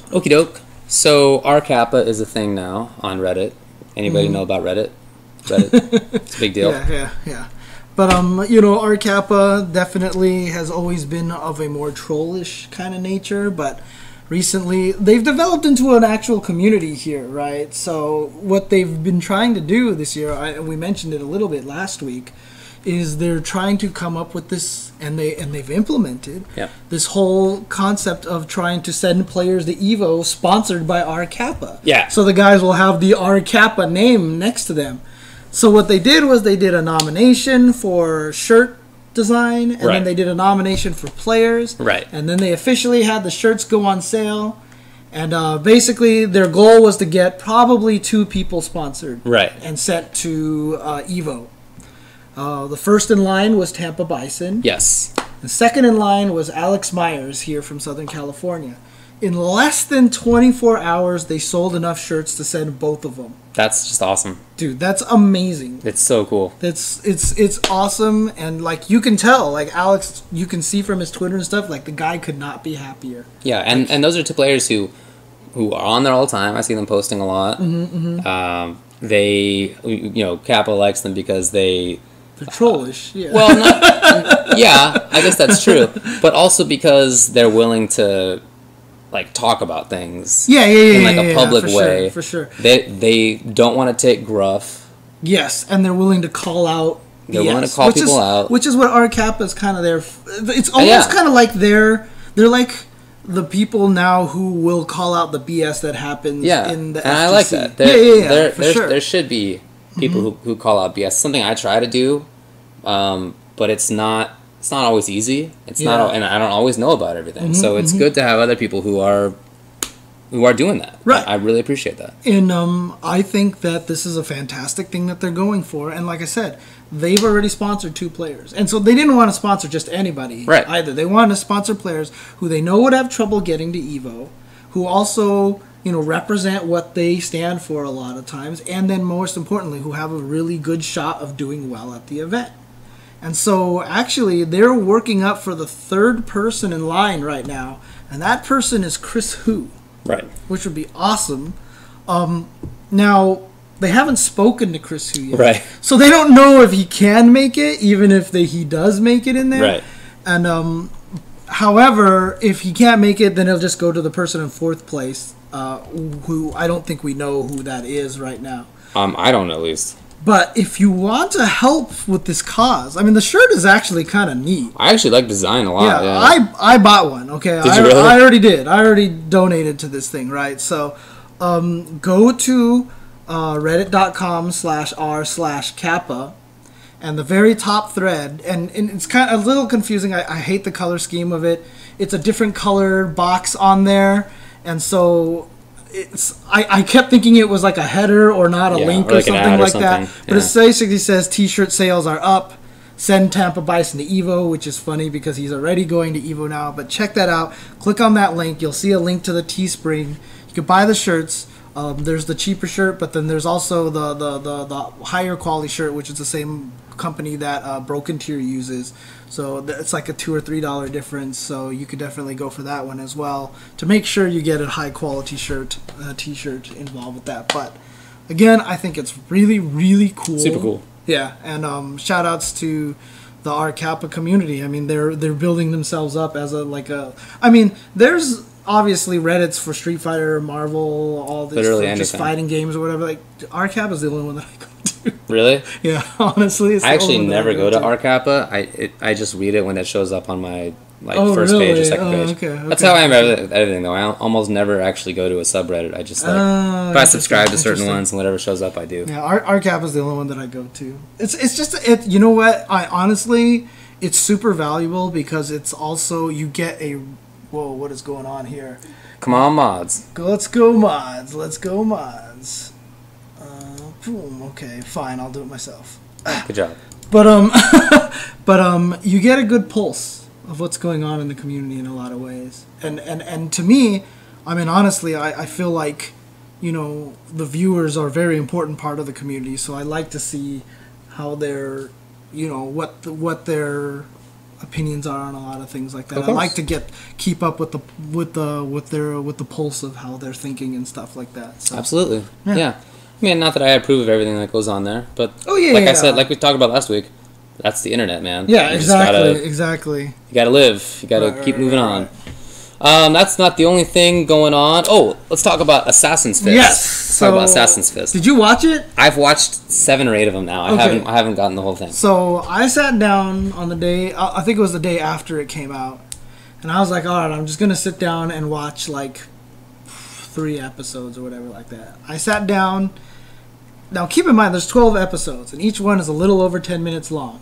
Okie doke. So R Kappa is a thing now on Reddit. Anybody know about Reddit? Reddit, it's a big deal. Yeah. But you know, R Kappa definitely has always been of a more trollish kind of nature, but recently they've developed into an actual community here, right? So what they've been trying to do this year, we mentioned it a little bit last week, is they're trying to come up with this, and they've implemented this whole concept of trying to send players to EVO sponsored by R Kappa. Yeah. So the guys will have the R Kappa name next to them. So what they did was they did a nomination for shirt design, and then they did a nomination for players. Right. And then they officially had the shirts go on sale. And basically their goal was to get probably 2 people sponsored. Right. And sent to EVO. The first in line was Tampa Bison. Yes. The second in line was Alex Myers here from Southern California. In less than 24 hours, they sold enough shirts to send both of them. That's just awesome. Dude, that's amazing. It's so cool. It's awesome, and like you can tell, like Alex, you can see from his Twitter and stuff, like the guy could not be happier. Yeah, and those are 2 players who are on there all the time. I see them posting a lot. They, you know, Kappa likes them because they're trollish. Yeah. Well, not. Yeah, I guess that's true, but also because they're willing to like talk about things. In like a public way. For sure. They don't want to take gruff. Yes, and they're willing to call out. They're willing to call people out, which is what R Kappa is kind of there. It's almost kind of like they're like the people now who will call out the BS that happens in the FGC. And I like that. There should be people who call out BS. Something I try to do, but it's not always easy. It's not, and I don't always know about everything. So it's good to have other people who are doing that. Right. I really appreciate that. And I think that this is a fantastic thing that they're going for. And like I said, they've already sponsored 2 players. And so they didn't want to sponsor just anybody either. They wanted to sponsor players who they know would have trouble getting to EVO, who also, you know, represent what they stand for a lot of times, and then most importantly, who have a really good shot of doing well at the event. And so actually they're working up for the 3rd person in line right now, and that person is Chris Hu. Right. Which would be awesome. Now, they haven't spoken to Chris Hu yet. Right. So they don't know if he can make it, even if he does make it in there. Right. And however, if he can't make it, then he'll just go to the person in 4th place, who I don't think we know who that is right now. I don't know, at least. But if you want to help with this cause, I mean, the shirt is actually kind of neat. I actually like the design a lot. Yeah. I bought one. Okay, Did you really? I already did. I already donated to this thing, right? So, go to reddit.com/r/Kappa, and the very top thread, and it's kind of a little confusing. I hate the color scheme of it. It's a different color box on there, and so. I kept thinking it was like a header or not a link or something like that. But it basically says T-shirt sales are up. Send Tampa Bison to EVO, which is funny because he's already going to EVO now. But check that out. Click on that link. You'll see a link to the Teespring. You can buy the shirts. There's the cheaper shirt, but then there's also the higher quality shirt, which is the same company that Broken Tier uses. So it's like a $2 or $3 difference. So you could definitely go for that one as well to make sure you get a high quality shirt, T-shirt involved with that. But again, I think it's really, really cool. Super cool. Yeah, and shout outs to the R Kappa community. I mean, they're building themselves up as I mean, there's obviously Reddits for Street Fighter, Marvel, all this just fighting games or whatever. Like R Kappa is the only one that I go to. Really? Yeah, honestly, it's I actually never go to R Kappa. I just read it when it shows up on my first page or second page. Okay. That's how I am everything though. I almost never actually go to a subreddit. I just if I subscribe to certain ones and whatever shows up, I do. Yeah, R Kappa is the only one that I go to. It's just you know what? Honestly, it's super valuable because it's also you get a. Whoa, what is going on here? Come on, mods. Let's go, mods. Let's go, mods. Boom. Okay, fine. I'll do it myself. Good job. But you get a good pulse of what's going on in the community in a lot of ways. And to me, I mean, honestly, I feel like, you know, the viewers are a very important part of the community. So I like to see how they're, you know, what they're opinions are on a lot of things like that. I like to keep up with the pulse of how they're thinking and stuff like that. So. Absolutely. Yeah. I mean, not that I approve of everything that goes on there, but I said, like we talked about last week, that's the internet, man. Yeah, exactly. You gotta live. You gotta keep moving on. That's not the only thing going on. Oh, let's talk about Assassin's Fist. Yes. Let's talk about Assassin's Fist. Did you watch it? I've watched 7 or 8 of them now. I haven't gotten the whole thing. So I sat down on the day, I think it was the day after it came out, and I was like, all right, I'm just gonna sit down and watch like 3 episodes or whatever like that. I sat down. Now keep in mind, there's 12 episodes, and each one is a little over 10 minutes long.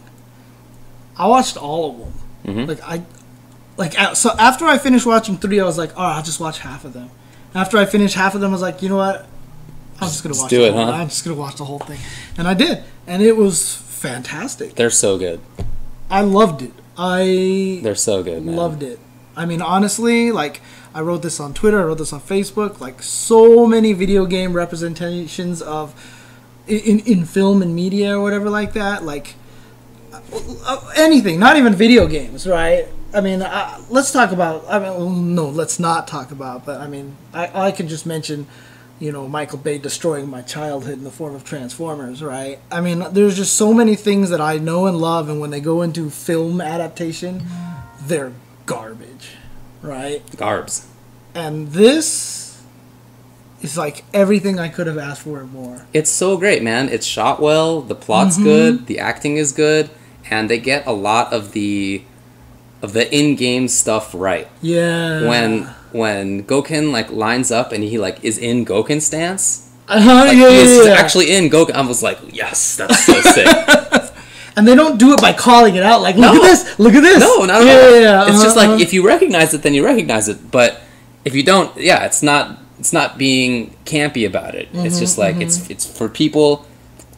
I watched all of them. Mm-hmm. So after I finished watching 3, I was like, all right, I'll just watch half of them. After I finished half of them, I was like, you know what? I'm just gonna watch it. I'm just gonna watch the whole thing, and I did, and it was fantastic. They're so good. I loved it. They're so good, man. Loved it. I mean, honestly, like, I wrote this on Twitter, I wrote this on Facebook, like, so many video game representations of in film and media or whatever like that, like anything, not even video games, right? I mean, let's talk about. I mean, no, let's not talk about. But I mean, I could just mention, Michael Bay destroying my childhood in the form of Transformers, right? I mean, there's just so many things that I know and love, and when they go into film adaptation, they're garbage, right? Garbs. And this. It's like everything I could have asked for and more. It's so great, man. It's shot well, the plot's good, the acting is good, and they get a lot of the in-game stuff right. Yeah. When Goken like lines up and he like is in Goken stance, he's actually in Goken. I was like, yes, that's so sick. And they don't do it by calling it out like, look at this. No, not at all. Yeah. It's just like if you recognize it, then you recognize it. But if you don't, it's not. It's not being campy about it. It's just like it's for people.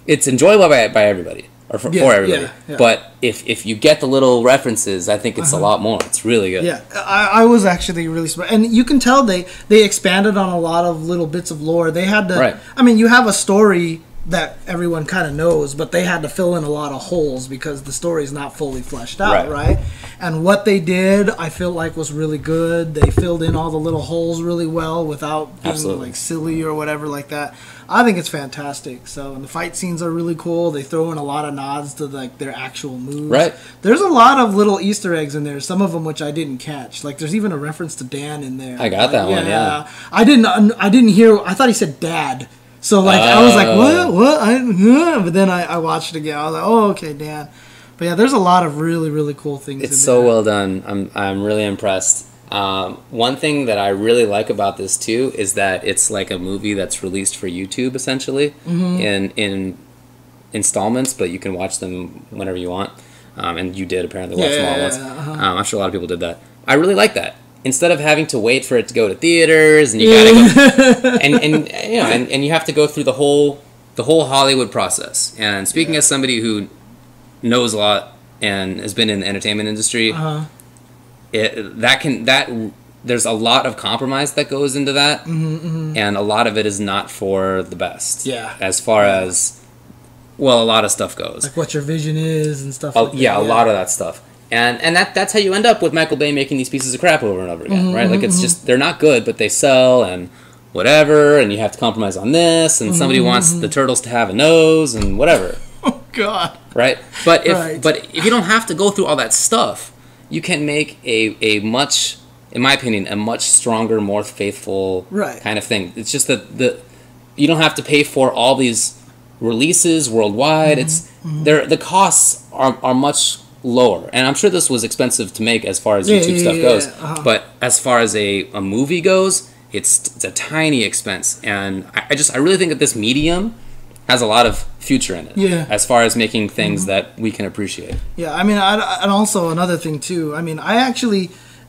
It's enjoyable by everybody or for everybody. Yeah. But if you get the little references, I think it's a lot more. It's really good. Yeah, I was actually really smart, and you can tell they expanded on a lot of little bits of lore. They had to. Right. I mean, you have a story that everyone kind of knows, but they had to fill in a lot of holes because the story is not fully fleshed out, right? And what they did, I feel like, was really good. They filled in all the little holes really well without being like silly or whatever like that. I think it's fantastic. So, and the fight scenes are really cool. They throw in a lot of nods to like their actual moves. Right. There's a lot of little Easter eggs in there. Some of them which I didn't catch. Like there's even a reference to Dan in there. I got that one. Yeah. I didn't hear. I thought he said dad. So like I was like, what? But then I watched it again. I was like, oh, okay, Dan. But yeah, there's a lot of really, really cool things. It's so well done. I'm really impressed. One thing that I really like about this too is that it's like a movie that's released for YouTube essentially in installments, but you can watch them whenever you want. And you did apparently watch them all once. I'm sure a lot of people did that. I really like that. Instead of having to wait for it to go to theaters and you gotta go and you have to go through the whole Hollywood process. And speaking as somebody who knows a lot and has been in the entertainment industry, there's a lot of compromise that goes into that, and a lot of it is not for the best. Yeah, as far as a lot of stuff goes, like what your vision is and stuff. Like that. Yeah, a lot of that stuff. And that's how you end up with Michael Bay making these pieces of crap over and over again, right? Like it's just they're not good, but they sell and whatever, and you have to compromise on this, and somebody wants the turtles to have a nose and whatever. Oh God! Right? But if you don't have to go through all that stuff, you can make a much, in my opinion, a much stronger, more faithful kind of thing. It's just that you don't have to pay for all these releases worldwide. It's the costs are much lower, and I'm sure this was expensive to make as far as YouTube stuff goes. But as far as a movie goes, it's a tiny expense, and I really think that this medium has a lot of future in it. Yeah. As far as making things that we can appreciate. Yeah, I mean, and also another thing too. I mean,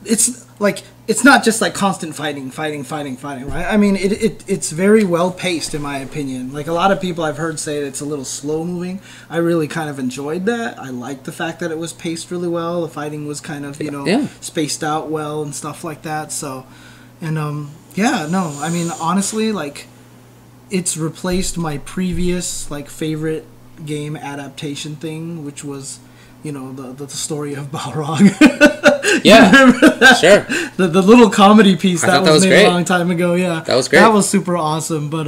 it's not just like constant fighting, right? I mean, it's very well paced in my opinion. Like a lot of people I've heard say it's a little slow moving. I really kind of enjoyed that. I liked the fact that it was paced really well. The fighting was kind of spaced out well and stuff like that. So, and I mean, honestly, like it's replaced my previous like favorite game adaptation thing, which was you know, the story of Balrog. Yeah, sure. The little comedy piece that was made great. a long time ago. Yeah, that was great. That was super awesome. But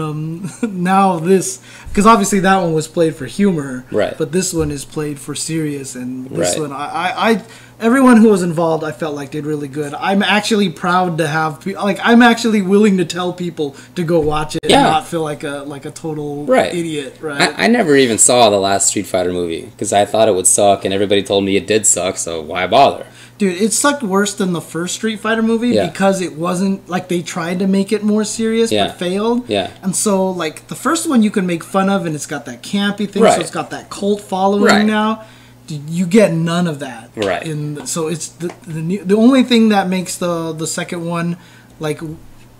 now this, because obviously that one was played for humor, right? But this one is played for serious, and this right. one, I everyone who was involved, I felt like did really good. I'm actually proud to have, like, I'm actually willing to tell people to go watch it and not feel like a total idiot, right? I never even saw the last Street Fighter movie because I thought it would suck, and everybody told me it did suck, so why bother? Dude, it sucked worse than the first Street Fighter movie because it wasn't, like, they tried to make it more serious but failed. Yeah. And so, like, the first one you can make fun of, and it's got that campy thing, so it's got that cult following now. You get none of that. Right. So it's the only thing that makes the second one, like,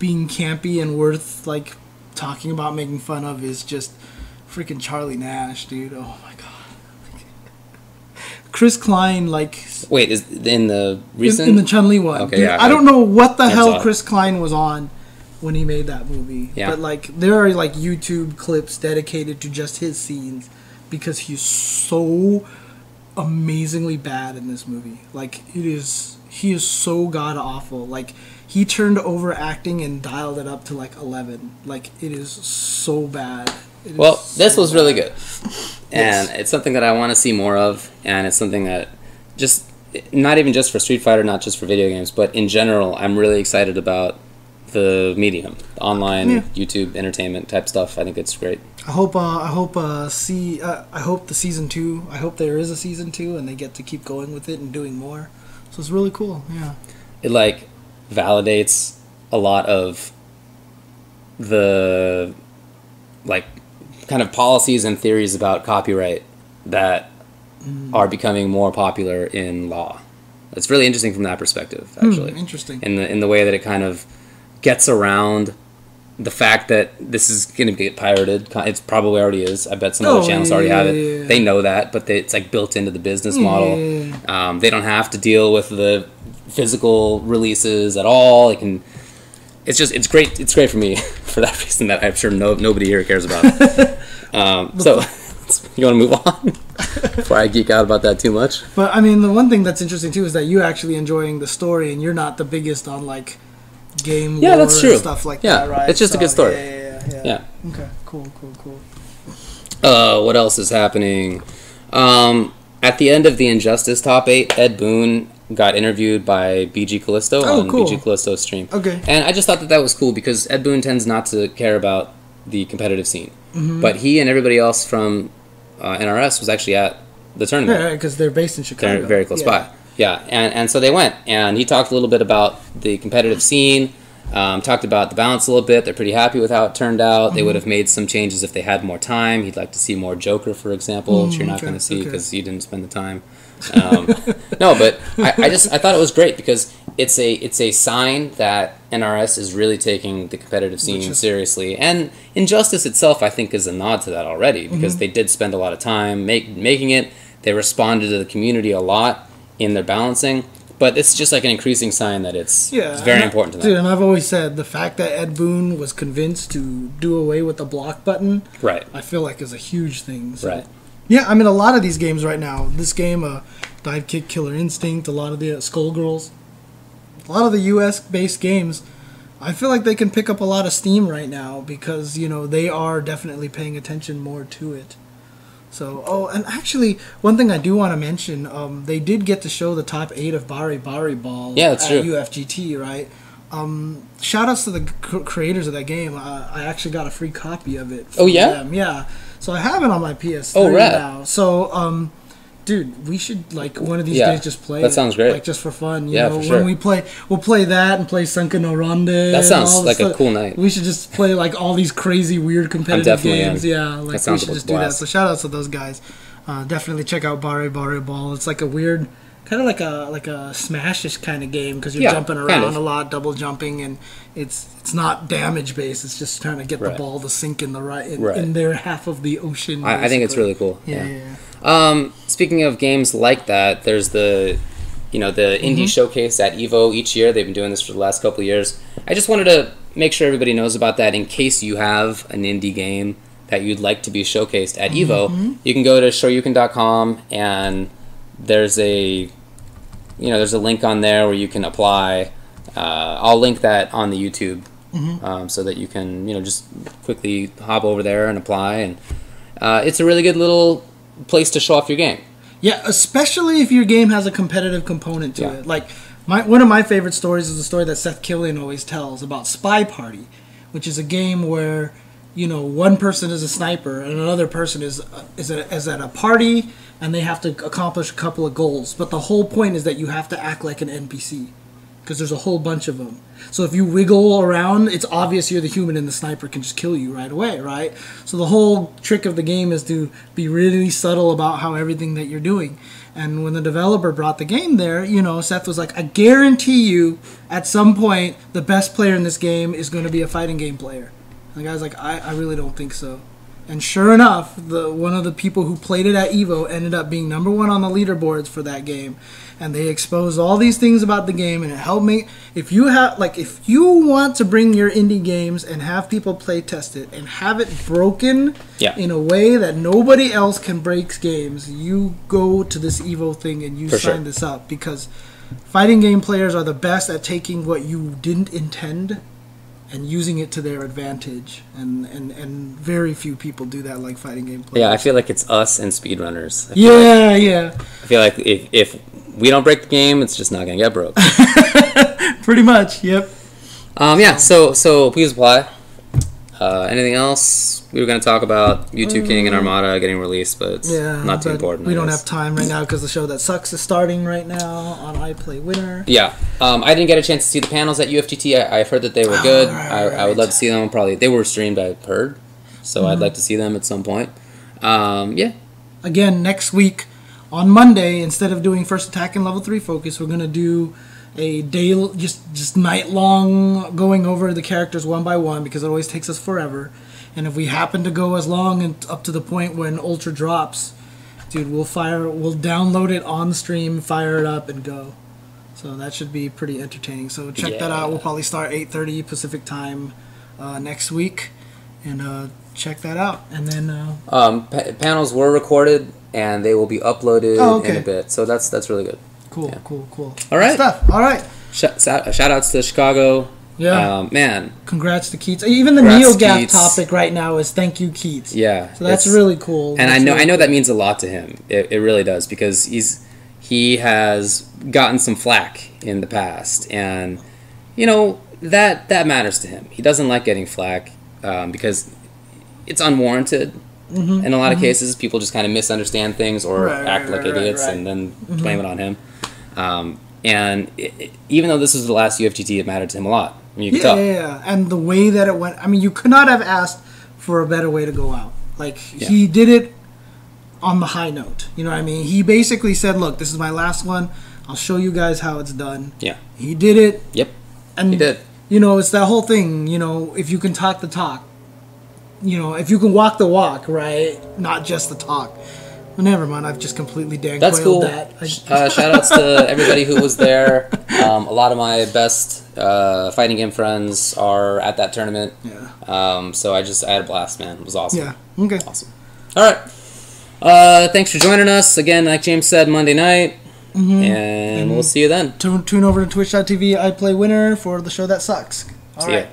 being campy and worth, like, talking about, making fun of is just freaking Charlie Nash, dude. Oh, my God. Chris Klein, like... Wait, is in the recent... In the Chun-Li one. Okay, dude, yeah. I don't know what the hell Chris Klein was on when he made that movie. Yeah. But, like, there are, like, YouTube clips dedicated to just his scenes because he's so amazingly bad in this movie. Like, he is so god-awful. Like, he turned over acting and dialed it up to, like, 11. Like, it is so bad. This was really good. And it's something that I want to see more of, and it's something that just, not even just for Street Fighter, not just for video games, but in general, I'm really excited about the medium, the online YouTube entertainment type stuff. I think it's great. I hope the season 2, I hope there is a season 2 and they get to keep going with it and doing more. So it's really cool. Yeah. It, like, validates a lot of the, like, kind of policies and theories about copyright that are becoming more popular in law. It's really interesting from that perspective, actually. Interesting. In the way that it kind of gets around the fact that this is going to get pirated. It probably already is. I bet some other channels already have it. Yeah. They know that, but it's like built into the business model. Yeah. They don't have to deal with the physical releases at all. It can... It's great. It's great for me for that reason that I'm sure nobody here cares about. So you want to move on before I geek out about that too much? But I mean, the one thing that's interesting too is that you're actually enjoying the story, and you're not the biggest on, like, game lore that's true. And stuff like that, right? It's just a good story. Yeah. Okay. Cool. What else is happening? At the end of the Injustice Top 8, Ed Boon got interviewed by BG Callisto on BG Callisto's stream. Okay. And I just thought that was cool because Ed Boon tends not to care about the competitive scene. Mm-hmm. But he and everybody else from NRS was actually at the tournament. Yeah, because they're based in Chicago. They're very close by. Yeah, and so they went. And he talked a little bit about the competitive scene, talked about the balance a little bit. They're pretty happy with how it turned out. Mm-hmm. They would have made some changes if they had more time. He'd like to see more Joker, for example, which you're not going to see because you didn't spend the time. No, but I thought it was great because it's a sign that NRS is really taking the competitive scene seriously, and Injustice itself I think is a nod to that already because they did spend a lot of time making it. They responded to the community a lot in their balancing, but it's just like an increasing sign that it's very important to them. Dude, and I've always said the fact that Ed Boon was convinced to do away with the block button, I feel like is a huge thing. So. Right. Yeah, I mean, a lot of these games right now, this game, Dive Kick, Killer Instinct, a lot of the Skullgirls, a lot of the US-based games, I feel like they can pick up a lot of steam right now because, you know, they are definitely paying attention more to it. So, and actually, one thing I do want to mention, they did get to show the top 8 of Bari Ball at UFGT, right? Shoutouts to the creators of that game. I actually got a free copy of it. Oh, yeah? Them. Yeah. So I have it on my PS3 now. So, dude, we should, like, one of these days just play that sounds great. Like, just for fun. You know, for sure. When we play, we'll play that and play Sunken no Ronde. That sounds like a cool night. We should just play, like, all these crazy, weird competitive games. Yeah, like, we should just do that. So shout outs to those guys. Definitely check out Bari Ball. It's like a weird, kind of like a Smash-ish kind of game because you're jumping around a lot, double jumping, and it's not damage based. It's just trying to get the ball to sink in in their half of the ocean. I think it's really cool. Yeah. Speaking of games like that, there's the Indie Showcase at EVO each year. They've been doing this for the last couple of years. I just wanted to make sure everybody knows about that in case you have an indie game that you'd like to be showcased at EVO. You can go to shoryuken.com and there's a link on there where you can apply. I'll link that on the YouTube, so that you can just quickly hop over there and apply, and it's a really good little place to show off your game. Yeah, especially if your game has a competitive component to it. Like one of my favorite stories is a story that Seth Killian always tells about Spy Party, which is a game where one person is a sniper and another person is at a party, and they have to accomplish a couple of goals. But the whole point is that you have to act like an NPC, because there's a whole bunch of them. So if you wiggle around, it's obvious you're the human, and the sniper can just kill you right away, right? So the whole trick of the game is to be really subtle about how everything that you're doing. And when the developer brought the game there, Seth was like, I guarantee you at some point the best player in this game is going to be a fighting game player. And the guy's like, I really don't think so. And sure enough, one of the people who played it at EVO ended up being #1 on the leaderboards for that game. And they exposed all these things about the game, and it helped me. If you want to bring your indie games and have people play test it and have it broken in a way that nobody else can break games, you go to this EVO thing and you sign this up, because fighting game players are the best at taking what you didn't intend and using it to their advantage, and very few people do that like fighting game players. Yeah, I feel like it's us and speedrunners. I feel like if we don't break the game, it's just not gonna get broke. Pretty much, yep. So please apply. Anything else? We were gonna talk about U2 King and Armada getting released, but not too important. We don't have time right now because the Show That Sucks is starting right now on I Play Winner. Yeah, I didn't get a chance to see the panels at UFGT. I've heard that they were good. I would love to see them. Probably they were streamed, I heard, so I'd like to see them at some point. Again, next week on Monday, instead of doing First Attack and Level 3 Focus, we're gonna do a day, just night long, going over the characters one by one, because it always takes us forever. And if we happen to go as long and up to the point when Ultra drops, dude, we'll download it on stream, fire it up, and go. So that should be pretty entertaining. So check that out. We'll probably start 8:30 Pacific time next week, and check that out. And then panels were recorded and they will be uploaded in a bit. So that's really good. Cool. All right. Good stuff. All right. Shout outs to Chicago. Yeah. Man. Congrats to Keats. Even the NeoGAF topic right now is thank you, Keats. Yeah. So that's really cool. And I know that means a lot to him. It really does, because he has gotten some flack in the past, and that matters to him. He doesn't like getting flack because it's unwarranted. In a lot of cases, people just kind of misunderstand things or act like idiots and then blame it on him. And even though this was the last UFGT, it mattered to him a lot. I mean, you can tell. Yeah. And the way that it went, I mean, you could not have asked for a better way to go out. Like, he did it on the high note. You know what I mean? He basically said, look, this is my last one. I'll show you guys how it's done. Yeah. He did it. Yep. And he did. It's that whole thing, if you can talk the talk, if you can walk the walk, right? Not just the talk. Well, never mind. I've just completely That's cool. that. Shout outs to everybody who was there. A lot of my best fighting game friends are at that tournament. Yeah. So I had a blast, man. It was awesome. Yeah. Okay. Awesome. All right. Thanks for joining us again. Like James said, Monday night, and we'll see you then. Tune over to twitch.tv. I Play Winner for the Show That Sucks. All right. Ya.